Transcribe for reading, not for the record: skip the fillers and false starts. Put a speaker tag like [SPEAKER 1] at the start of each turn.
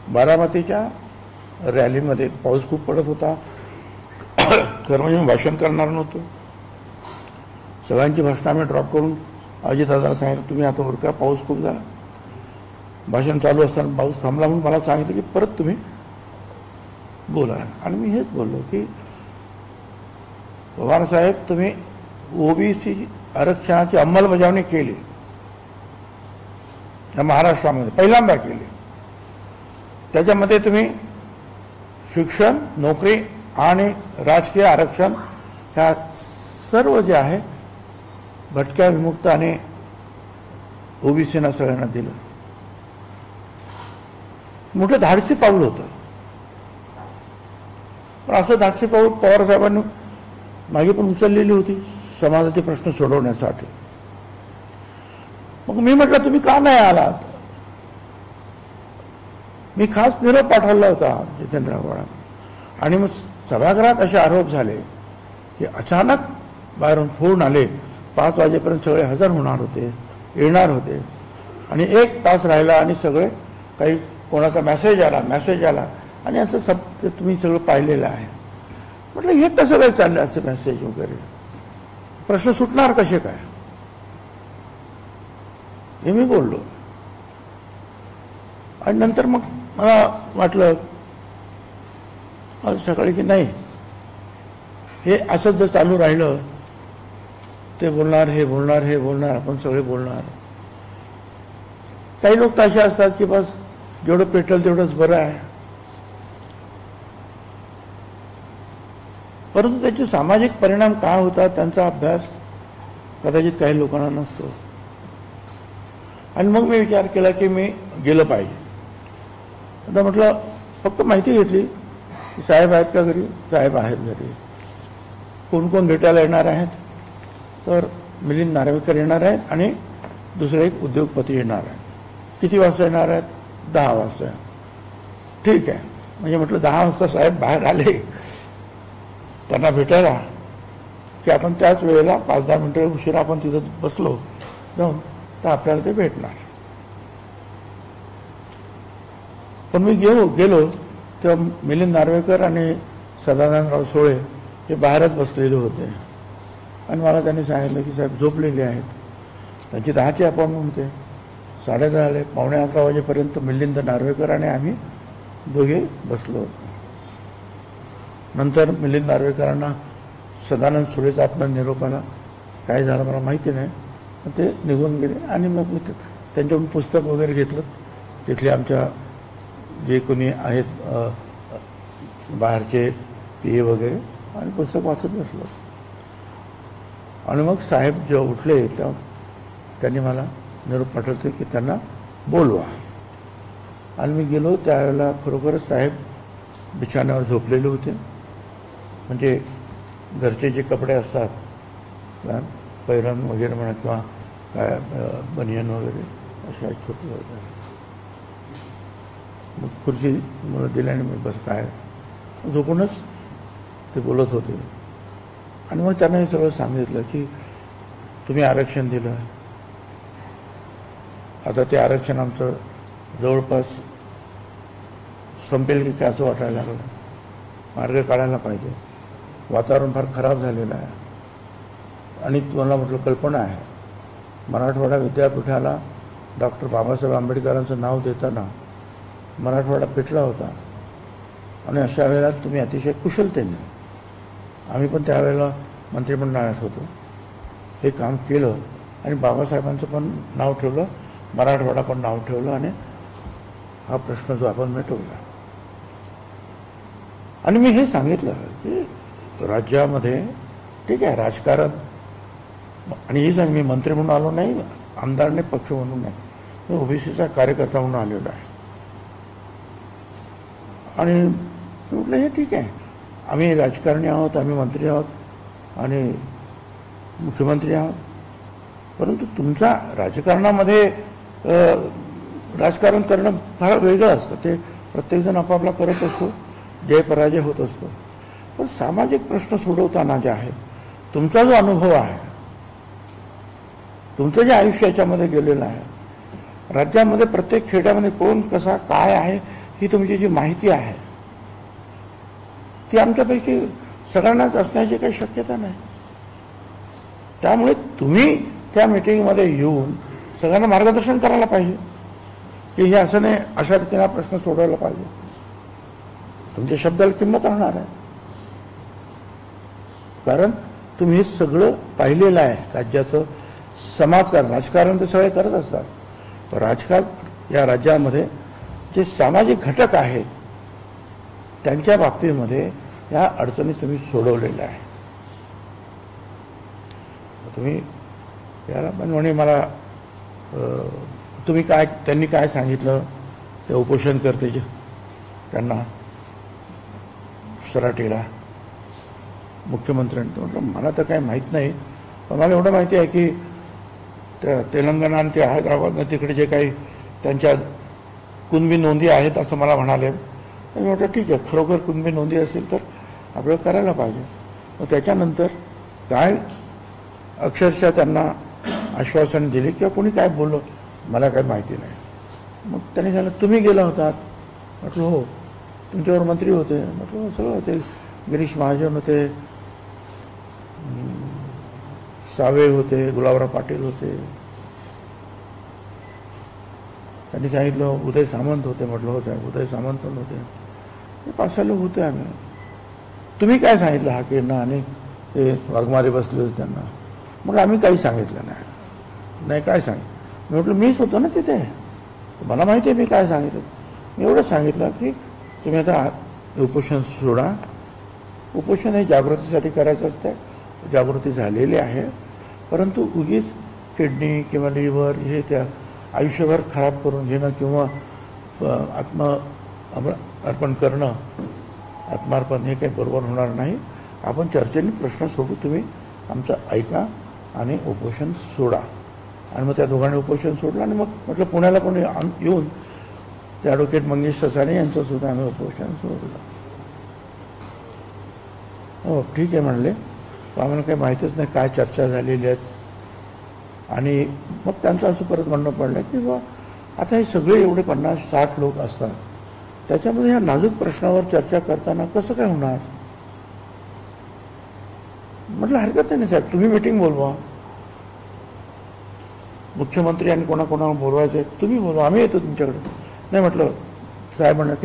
[SPEAKER 1] बारामतीच्या रॅलीमध्ये पाऊस खूप पडत होता. खरं म्हणजे मी भाषण करणार नव्हतो. सगळ्यांची भाषणं आम्ही ड्रॉप करून अजितदादाला सांगितलं तुम्ही आता उरका, पाऊस खूप झाला. भाषण चालू असताना पाऊस थांबला म्हणून मला सांगितलं की परत तुम्ही बोला. आणि मी हेच बोललो की पवारसाहेब, तुम्ही ओबीसी आरक्षणाची अंमलबजावणी केली या महाराष्ट्रामध्ये, पहिल्यांदा केली. त्याच्यामध्ये तुम्ही शिक्षण, नोकरी आणि राजकीय आरक्षण ह्या सर्व जे आहे भटक्या, विमुक्त आणि ओबीसीना सगळ्यांना दिलं. मोठं धाडसी पाऊल होतं. पण असं धाडसी पाऊल पवारसाहेबांनी मागे पण उचललेली होती समाजाचे प्रश्न सोडवण्यासाठी. मग मी म्हटलं तुम्ही का नाही आलात? मी खास निरोप पाठवला होता जितेंद्र आव्हाडांना. आणि मग सभागृहात असे आरोप झाले की अचानक बाहेरून फोन आले, 5 वाजेपर्यंत सगळे हजर होणार होते, येणार होते, आणि 1 तास राहिला आणि सगळे काही कोणाचा मेसेज आला आणि असं तुम्ही सगळं पाहिलेलं आहे. म्हटलं हे कसं काय चाललं असं मेसेज वगैरे, प्रश्न सुटणार कसे काय, हे मी बोललो. आणि नंतर मग मला वाटलं आज सकाळी की नाही, हे असंच जर चालू राहिलं, ते बोलणार, हे बोलणार, हे बोलणार, आपण सगळे बोलणार. काही लोक तर असे असतात की बस जेवढं पेटल तेवढंच बरं आहे. परंतु त्याचे सामाजिक परिणाम काय होतात त्यांचा अभ्यास कदाचित काही लोकांना नसतो. आणि मग मी विचार केला की मी गेलं पाहिजे. आता म्हटलं फक्त माहिती घेतली की साहेब आहेत का घरी? साहेब आहेत घरी. कोण कोण भेटायला येणार आहेत? तर मिलिंद नार्वेकर येणार आहेत आणि दुसरे एक उद्योगपती येणार आहेत. किती वाजता येणार आहेत? 10 वाजता. ठीक आहे. म्हणजे म्हटलं 10 वाजता साहेब बाहेर आले त्यांना भेटायला की आपण त्याच वेळेला 5-10 मिनिटं उशिरा आपण तिथं बसलो जाऊन तर आपल्याला ते भेटणार. पण मी गेलो तेव्हा मिलिंद नार्वेकर आणि सदानंदराव सोळे हे बाहेरच बसलेले होते. आणि मला त्यांनी सांगितलं की साहेब झोपलेले आहेत. त्यांची 10ची अपॉइंटमेंट होते. 10:30 आले. 11:45 वाजेपर्यंत मिलिंद नार्वेकर आणि आम्ही दोघे बसलो. नंतर मिलिंद नार्वेकरांना सदानंद सुळेचा आपला निरोप आला. काय झालं मला माहिती नाही, पण ते निघून गेले. आणि मग मी त्यांच्याकडून पुस्तक वगैरे घेतलं. तिथले आमच्या जे कोणी आहेत बाहेरचे PA वगैरे, आणि पुस्तक वाचत बसलो. आणि मग साहेब जेव्हा उठले तेव्हा त्यांनी मला निरोप पाठवले की त्यांना बोलवा. आणि मी गेलो. त्यावेळेला खरोखरच साहेब बिछाण्यावर झोपलेले होते. म्हणजे घरचे जे कपडे असतात, पैरण वगैरे म्हणा किंवा काय बनियन वगैरे अशा छोटे वगैरे. मग खुर्ची मला दिल्याने मी बस काय झोपूनच ते बोलत होते. आणि मग त्यांना हे सगळं सांगितलं की तुम्ही आरक्षण दिलं, आता ते आरक्षण आमचं जवळपास संपेल की काय असं वाटायला लागलं. मार्ग काढायला पाहिजे. वातावरण फार खराब झालेलं आहे. आणि तुम्हाला म्हटलं कल्पना आहे, मराठवाडा विद्यापीठाला डॉक्टर बाबासाहेब आंबेडकरांचं नाव देताना मराठवाडा पेटला होता. आणि अशा वेळेला तुम्ही अतिशय कुशलतेने, आम्ही पण त्यावेळेला मंत्रिमंडळात होतो, हे काम केलं. आणि बाबासाहेबांचं पण नाव ठेवलं, मराठवाडा पण नाव ठेवलं, आणि हा प्रश्न जो आपण मिटवला. आणि मी हे सांगितलं की राज्यामध्ये ठीक आहे राजकारण, आणि हे सांग मी मंत्री म्हणून आलो नाही, आमदार नाही, पक्ष म्हणून नाही, मी ओबीसीचा कार्यकर्ता म्हणून आलेलो आहे. आणि म्हटलं हे ठीक आहे, आम्ही राजकारणी आहोत, आम्ही मंत्री आहोत आणि मुख्यमंत्री आहोत, परंतु तुमचा राजकारणामध्ये राजकारण करणं फार वेगळं असतं. ते प्रत्येकजण आपापला करत असतो, जय पराजय होत असतो. पण सामाजिक प्रश्न सोडवताना जे आहे, तुमचा जो अनुभव आहे, तुमचं जे आयुष्य याच्यामध्ये गेलेलं आहे, राज्यामध्ये प्रत्येक खेड्यामध्ये कोण कसा काय आहे ही तुमची जी माहिती आहे ती आमच्यापैकी सगळ्यांनाच असण्याची काही शक्यता नाही. त्यामुळे तुम्ही त्या मीटिंगमध्ये येऊन सगळ्यांना मार्गदर्शन करायला पाहिजे की हे असं नाही, अशा रीतीने हा प्रश्न सोडवायला पाहिजे. तुमच्या शब्दाला किंमत राहणार आहे, कारण तुम्ही हे सगळं पाहिलेलं आहे. राज्याचं समाजकारण, राजकारण तर सगळे करत असतात, पण राजकारण या राज्यामध्ये जे सामाजिक घटक आहेत त्यांच्या बाबतीमध्ये या अडचणी तुम्ही सोडवलेल्या आहे. तुम्ही याला पण म्हणे मला तुम्ही काय, त्यांनी काय सांगितलं ते उपोषण करते त्यांना सराटीला मुख्यमंत्र्यांनी. म्हटलं मला तर काही माहीत नाही, पण मला एवढं माहिती आहे की त्या तेलंगणा आणि ते हैदराबादनं तिकडे जे काही त्यांच्या कुणबी नोंदी आहेत असं मला म्हणाले. मी म्हटलं ठीक आहे, खरोखर कुणबी नोंदी असेल तर आपल्याला करायला पाहिजे. मग त्याच्यानंतर काय अक्षरशः त्यांना आश्वासन दिले किंवा कोणी काय बोललं मला काही माहिती नाही. मग त्यांनी सांगितलं तुम्ही गेला होतात. म्हटलं हो. तुमच्यावर मंत्री होते. म्हटलं सगळं होते, गिरीश महाजन होते, सावे होते, गुलाबराव पाटील होते. त्यांनी सांगितलं उदय सामंत होते. म्हटलं हो साहेब, उदय सामंत पण होते. 5-6 लोक होते आम्ही. तुम्ही काय सांगितलं हाकेंना आणि ते वाघमारे बसले होते त्यांना. मग आम्ही काही सांगितलं नाही काय सांगितलं. मी म्हटलं मीच होतो ना तिथे, मला माहिती आहे मी काय सांगितलं. मी एवढंच सांगितलं की तुम्ही आता उपोषण सोडा. उपोषण हे जागृतीसाठी करायचं असतं, जागृती झालेली आहे, परंतु उगीच किडनी किंवा लिव्हर हे त्या आयुष्यभर खराब करून घेणं किंवा अर्पण करणं, आत्मार्पण हे काही बरोबर होणार नाही. आपण चर्चेने प्रश्न सोडू, तुम्ही आमचं ऐका आणि उपोषण सोडा. आणि मग त्या दोघांनी उपोषण सोडलं आणि मग म्हटलं पुण्याला पण येऊन ते ॲडव्होकेट मंगेश ससाणे यांचं सुद्धा आम्ही उपोषण सोडलं. हो ठीक आहे म्हणले, आम्हाला काही माहीतच नाही काय चर्चा झालेली आहेत. आणि मग त्यांचं असं परत म्हणणं पडलं की बा आता हे सगळे एवढे 50-60 लोक असतात, त्याच्यामध्ये ह्या नाजूक प्रश्नावर चर्चा करताना कसं काय होणार. म्हटलं हरकत नाही साहेब, तुम्ही मीटिंग बोलवा, मुख्यमंत्री आणि कोणाकोणाला बोलवायचं तुम्ही बोलवा, आम्ही येतो तुमच्याकडे. नाही म्हटलं साहेब म्हणलं की